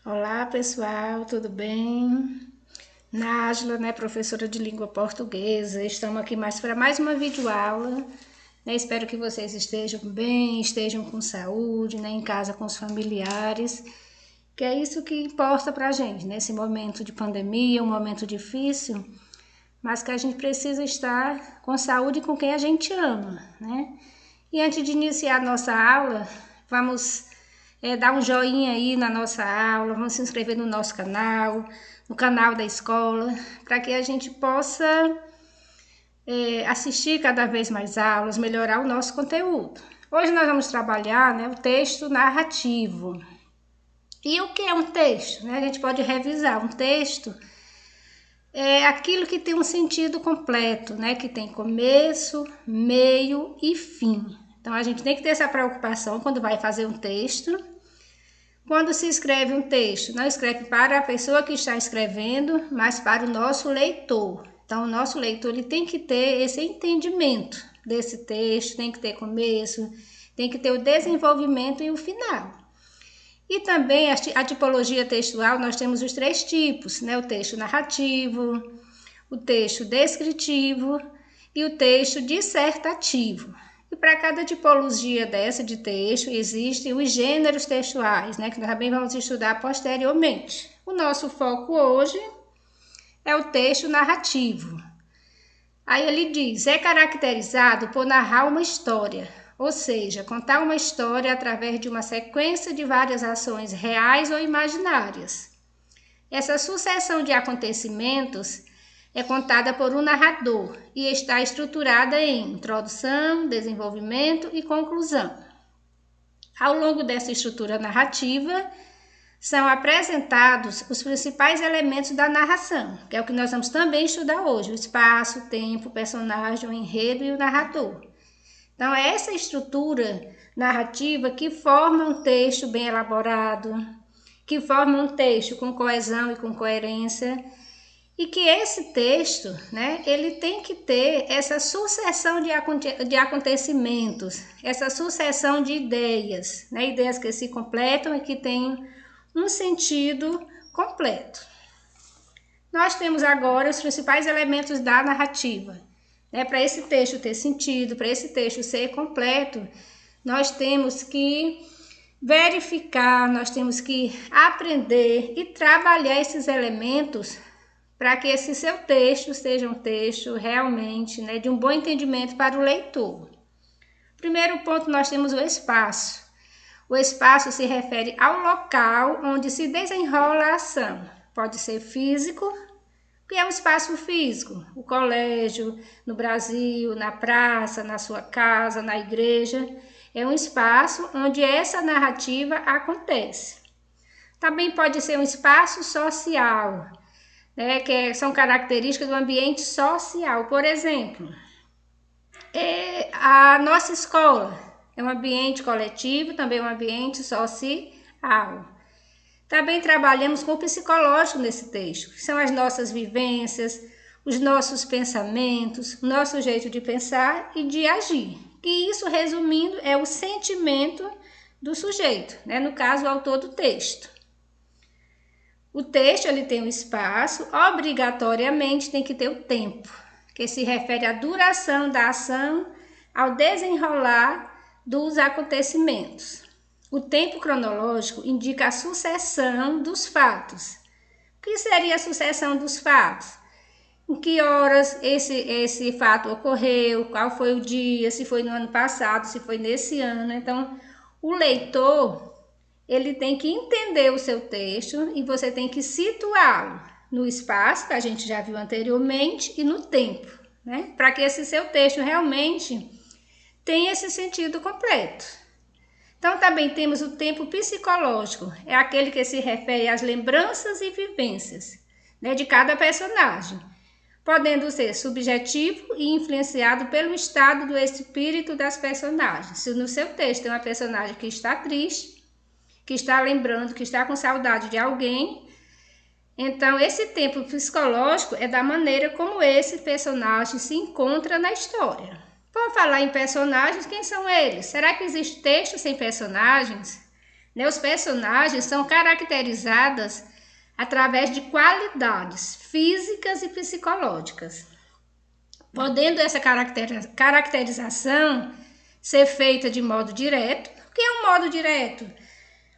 Olá pessoal, tudo bem? Nájila, professora de língua portuguesa. Estamos aqui para mais uma videoaula. Espero que vocês estejam bem, estejam com saúde, em casa com os familiares, que é isso que importa para a gente, nesse momento de pandemia, um momento difícil, mas que a gente precisa estar com saúde e com quem a gente ama, E antes de iniciar a nossa aula, vamos dar um joinha aí na nossa aula, vamos se inscrever no nosso canal, no canal da escola, para que a gente possa assistir cada vez mais aulas, melhorar o nosso conteúdo. Hoje nós vamos trabalhar o texto narrativo. E o que é um texto? A gente pode revisar. Um texto é aquilo que tem um sentido completo, que tem começo, meio e fim. Então, a gente tem que ter essa preocupação quando vai fazer um texto. Quando se escreve um texto, não escreve para a pessoa que está escrevendo, mas para o nosso leitor. Então, o nosso leitor ele tem que ter esse entendimento desse texto, tem que ter começo, tem que ter o desenvolvimento e o final. E também a tipologia textual, nós temos os 3 tipos, o texto narrativo, o texto descritivo e o texto dissertativo. E para cada tipologia dessa de texto, existem os gêneros textuais, que nós também vamos estudar posteriormente. O nosso foco hoje é o texto narrativo. Aí ele diz, é caracterizado por narrar uma história, ou seja, contar uma história através de uma sequência de várias ações reais ou imaginárias. Essa sucessão de acontecimentos é contada por um narrador e está estruturada em introdução, desenvolvimento e conclusão. Ao longo dessa estrutura narrativa, são apresentados os principais elementos da narração, que é o que nós vamos também estudar hoje, o espaço, o tempo, o personagem, o enredo e o narrador. Então, é essa estrutura narrativa que forma um texto bem elaborado, que forma um texto com coesão e com coerência, e que esse texto, ele tem que ter essa sucessão de acontecimentos, essa sucessão de ideias, ideias que se completam e que têm um sentido completo. Nós temos agora os principais elementos da narrativa. Para esse texto ter sentido, para esse texto ser completo, nós temos que verificar, nós temos que aprender e trabalhar esses elementos para que esse seu texto seja um texto realmente de um bom entendimento para o leitor. Primeiro ponto, nós temos o espaço. O espaço se refere ao local onde se desenrola a ação. Pode ser físico, que é um espaço físico, o colégio, no Brasil, na praça, na sua casa, na igreja. É um espaço onde essa narrativa acontece. Também pode ser um espaço social, que são características do ambiente social. Por exemplo, a nossa escola é um ambiente coletivo, também um ambiente social. Também trabalhamos com o psicológico nesse texto, que são as nossas vivências, os nossos pensamentos, o nosso jeito de pensar e de agir. E isso, resumindo, é o sentimento do sujeito, no caso, o autor do texto. O texto ele tem um espaço, obrigatoriamente tem que ter o tempo, que se refere à duração da ação ao desenrolar dos acontecimentos. O tempo cronológico indica a sucessão dos fatos. O que seria a sucessão dos fatos? Em que horas esse fato ocorreu, qual foi o dia, se foi no ano passado, se foi nesse ano. Então, o leitor ele tem que entender o seu texto e você tem que situá-lo no espaço, que a gente já viu anteriormente, e no tempo, para que esse seu texto realmente tenha esse sentido completo. Então, também temos o tempo psicológico, é aquele que se refere às lembranças e vivências de cada personagem, podendo ser subjetivo e influenciado pelo estado do espírito das personagens. Se no seu texto tem uma personagem que está triste, que está lembrando, que está com saudade de alguém, então esse tempo psicológico é da maneira como esse personagem se encontra na história. Por falar em personagens, quem são eles? Será que existe texto sem personagens? né? Os personagens são caracterizados através de qualidades físicas e psicológicas, podendo essa caracterização ser feita de modo direto. O que é um modo direto?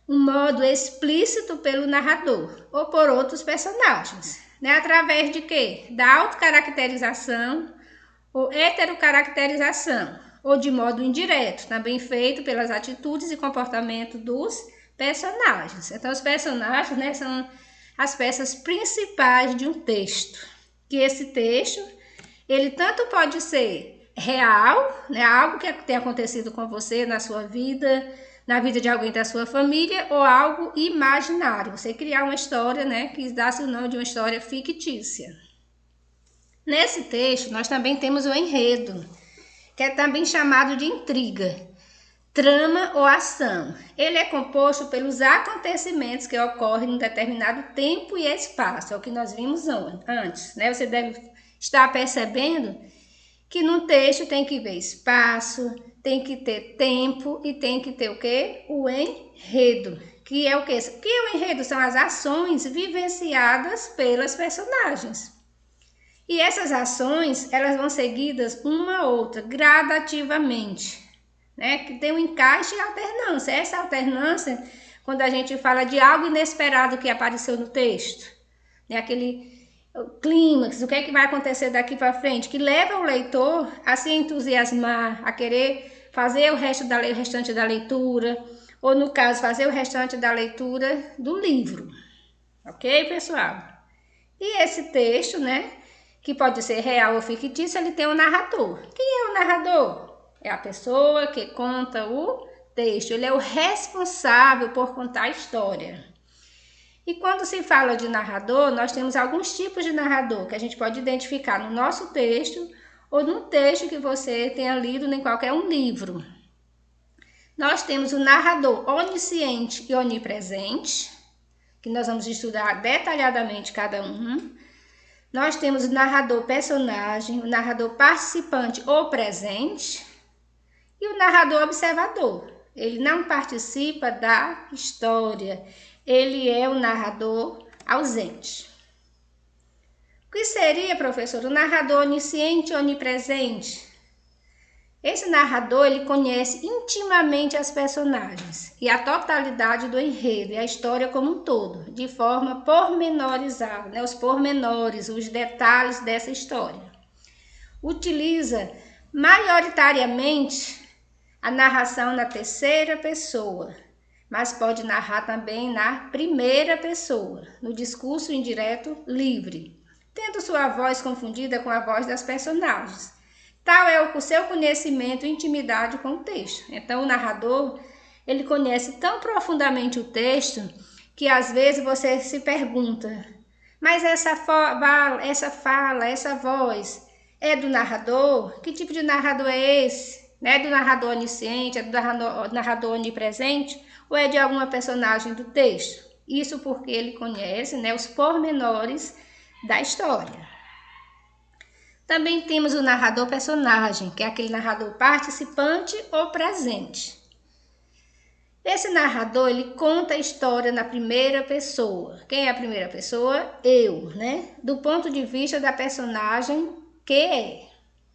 Um modo explícito pelo narrador ou por outros personagens, né? Através de quê? Da autocaracterização ou heterocaracterização, ou de modo indireto, também feito pelas atitudes e comportamento dos personagens. Então, os personagens, né, são as peças principais de um texto, que esse texto, ele tanto pode ser real, né, algo que tem acontecido com você na sua vida, na vida de alguém da sua família, ou algo imaginário, você criar uma história, né, que dá-se o nome de uma história fictícia. Nesse texto, nós também temos o enredo, que é também chamado de intriga, trama ou ação. Ele é composto pelos acontecimentos que ocorrem em um determinado tempo e espaço, é o que nós vimos antes, né? Você deve estar percebendo que no texto tem que ver espaço, tem que ter tempo e tem que ter o quê? O enredo, que é o quê? O que é o enredo? São as ações vivenciadas pelas personagens. E essas ações, elas vão seguidas uma a outra, gradativamente, né? Que tem um encaixe e alternância. Essa alternância, quando a gente fala de algo inesperado que apareceu no texto, né? Aquele clímax, o que é que vai acontecer daqui para frente, que leva o leitor a se entusiasmar, a querer fazer o restante da leitura, ou no caso, fazer o restante da leitura do livro. Ok, pessoal? E esse texto, né, que pode ser real ou fictício, ele tem um narrador. Quem é o narrador? É a pessoa que conta o texto. Ele é o responsável por contar a história. E quando se fala de narrador, nós temos alguns tipos de narrador que a gente pode identificar no nosso texto ou no texto que você tenha lido em qualquer um livro. Nós temos o narrador onisciente e onipresente, que nós vamos estudar detalhadamente cada um. Nós temos o narrador personagem, o narrador participante ou presente e o narrador observador. Ele não participa da história, ele é o narrador ausente. O que seria, professor, o narrador onisciente e onipresente? Esse narrador, ele conhece intimamente as personagens e a totalidade do enredo e a história como um todo, de forma pormenorizada, né? Os pormenores, os detalhes dessa história. Utiliza maioritariamente a narração na terceira pessoa, mas pode narrar também na primeira pessoa, no discurso indireto livre, tendo sua voz confundida com a voz das personagens. Tal é o seu conhecimento e intimidade com o texto. Então, o narrador, ele conhece tão profundamente o texto que às vezes você se pergunta, mas essa fala, essa voz é do narrador? Que tipo de narrador é esse? É do narrador onisciente, é do narrador onipresente ou é de alguma personagem do texto? Isso porque ele conhece, né, os pormenores da história. Também temos o narrador personagem, que é aquele narrador participante ou presente. Esse narrador, ele conta a história na primeira pessoa. Quem é a primeira pessoa? Eu, né? Do ponto de vista da personagem que é.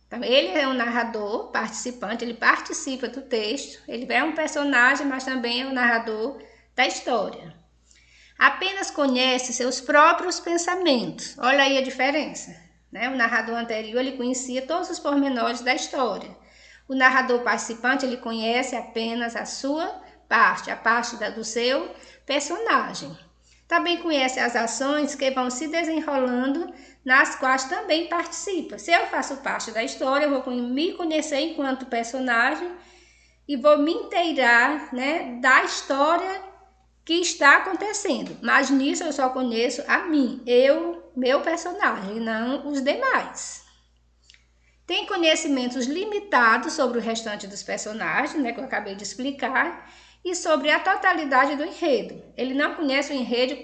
Então, ele é um narrador participante, ele participa do texto, ele é um personagem, mas também é o narrador da história. Apenas conhece seus próprios pensamentos. Olha aí a diferença. O narrador anterior, ele conhecia todos os pormenores da história. O narrador participante, ele conhece apenas a sua parte, a parte do seu personagem. Também conhece as ações que vão se desenrolando, nas quais também participa. Se eu faço parte da história, eu vou me conhecer enquanto personagem e vou me inteirar, né, da história que está acontecendo, mas nisso eu só conheço a mim, meu personagem, não os demais. Tem conhecimentos limitados sobre o restante dos personagens, né, que eu acabei de explicar, e sobre a totalidade do enredo. Ele não conhece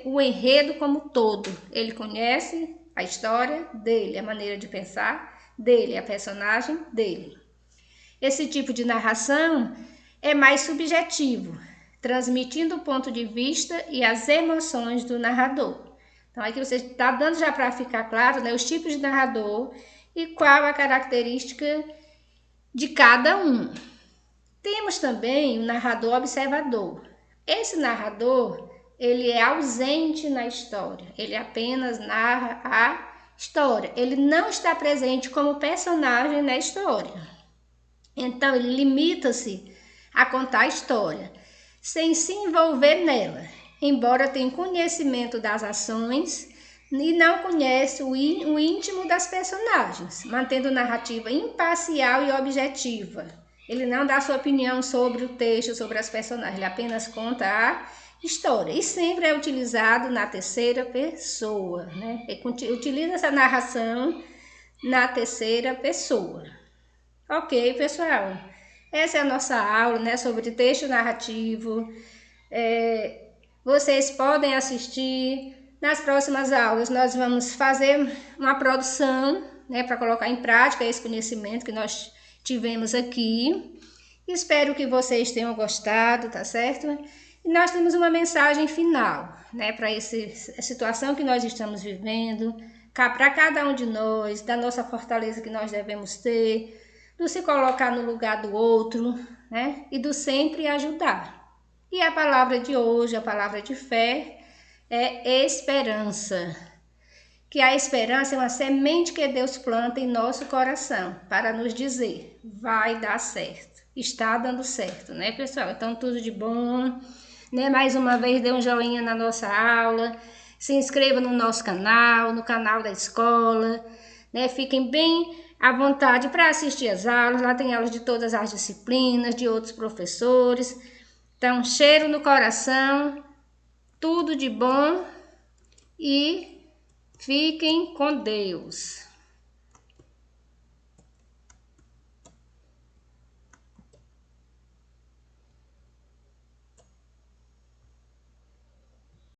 o enredo como todo, ele conhece a história dele, a maneira de pensar dele, a personagem dele. Esse tipo de narração é mais subjetivo, transmitindo o ponto de vista e as emoções do narrador. Então, aqui você está dando já para ficar claro, né, os tipos de narrador e qual a característica de cada um. Temos também o narrador observador. Esse narrador, ele é ausente na história, ele apenas narra a história, ele não está presente como personagem na história. Então, ele limita-se a contar a história, sem se envolver nela, embora tenha conhecimento das ações e não conhece o íntimo das personagens, mantendo narrativa imparcial e objetiva. Ele não dá sua opinião sobre o texto, sobre as personagens, ele apenas conta a história. E sempre é utilizado na terceira pessoa, né? Ele utiliza essa narração na terceira pessoa. Ok, pessoal? Essa é a nossa aula, né, sobre texto narrativo. Vocês podem assistir. Nas próximas aulas nós vamos fazer uma produção, né, para colocar em prática esse conhecimento que nós tivemos aqui. Espero que vocês tenham gostado, tá certo? E nós temos uma mensagem final, né, para essa situação que nós estamos vivendo, para cada um de nós, da nossa fortaleza que nós devemos ter, do se colocar no lugar do outro, né, e do sempre ajudar. E a palavra de hoje, a palavra de fé, é esperança. Que a esperança é uma semente que Deus planta em nosso coração para nos dizer, vai dar certo, está dando certo, né, pessoal? Então, tudo de bom, né? Mais uma vez, dê um joinha na nossa aula, se inscreva no nosso canal, no canal da escola, né? Fiquem bem à vontade para assistir as aulas, lá tem aulas de todas as disciplinas, de outros professores. Então, cheiro no coração, tudo de bom e fiquem com Deus.